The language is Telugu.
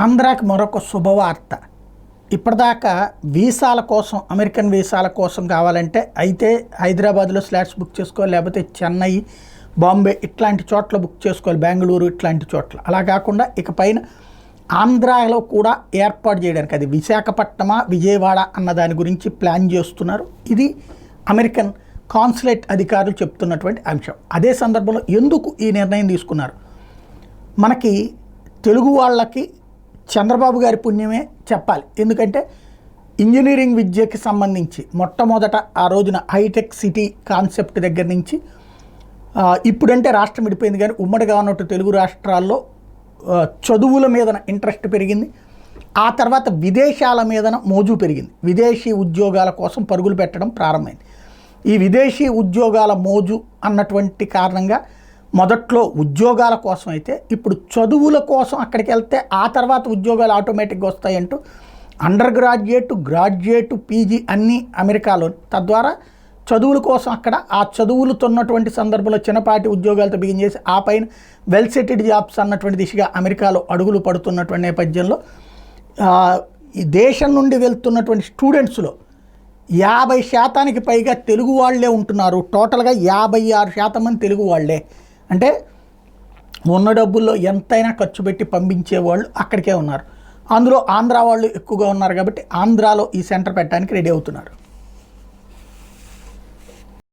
ఆంధ్రాకి మరొక శుభవార్త. ఇప్పటిదాకా వీసాల కోసం, అమెరికన్ వీసాల కోసం కావాలంటే అయితే హైదరాబాద్లో స్లాట్స్ బుక్ చేసుకోవాలి, లేకపోతే చెన్నై, బాంబే ఇట్లాంటి చోట్ల బుక్ చేసుకోవాలి, బెంగళూరు ఇట్లాంటి చోట్ల. అలా కాకుండా ఇక పైన ఆంధ్రాలో కూడా ఏర్పాటు చేయడానికి, అది విశాఖపట్నమా విజయవాడ అన్న దాని గురించి ప్లాన్ చేస్తున్నారు. ఇది అమెరికన్ కాన్సులేట్ అధికారులు చెప్తున్నటువంటి అంశం. అదే సందర్భంలో ఎందుకు ఈ నిర్ణయం తీసుకున్నారు? మనకి తెలుగు వాళ్ళకి చంద్రబాబు గారి పుణ్యమే చెప్పాలి. ఎందుకంటే ఇంజనీరింగ్ విద్యకి సంబంధించి మొట్టమొదట ఆ రోజున హైటెక్ సిటీ కాన్సెప్ట్ దగ్గర నుంచి ఇప్పుడంటే రాష్ట్రం విడిపోయింది, కానీ ఉమ్మడిగా ఉన్నట్టు తెలుగు రాష్ట్రాల్లో చదువుల మీద ఇంట్రెస్ట్ పెరిగింది. ఆ తర్వాత విదేశాల మీద మోజు పెరిగింది. విదేశీ ఉద్యోగాల కోసం పరుగులు పెట్టడం ప్రారంభమైంది. ఈ విదేశీ ఉద్యోగాల మోజు అన్నటువంటి కారణంగా మొదట్లో ఉద్యోగాల కోసం అయితే ఇప్పుడు చదువుల కోసం అక్కడికి వెళ్తే ఆ తర్వాత ఉద్యోగాలు ఆటోమేటిక్గా వస్తాయంటూ అండర్ గ్రాడ్యుయేట్, గ్రాడ్యుయేట్, పీజీ అన్నీ అమెరికాలో, తద్వారా చదువుల కోసం అక్కడ ఆ చదువులుతున్నటువంటి సందర్భంలో చిన్నపాటి ఉద్యోగాలతో బిగిన్ చేసి ఆ పైన వెల్ సెటిల్డ్ జాబ్స్ అన్నటువంటి దిశగా అమెరికాలో అడుగులు పడుతున్నటువంటి నేపథ్యంలో ఈ దేశం నుండి వెళ్తున్నటువంటి స్టూడెంట్స్లో 50% పైగా తెలుగు వాళ్ళే ఉంటున్నారు. టోటల్గా 56% మంది తెలుగు వాళ్ళే. అంటే ఉన్న డబ్బుల్లో ఎంతైనా ఖర్చు పెట్టి పంపించే వాళ్ళు అక్కడికే ఉన్నారు. అందులో ఆంధ్ర వాళ్ళు ఎక్కువగా ఉన్నారు కాబట్టి ఆంధ్రాలో ఈ సెంటర్ పెట్టడానికి రెడీ అవుతున్నారు.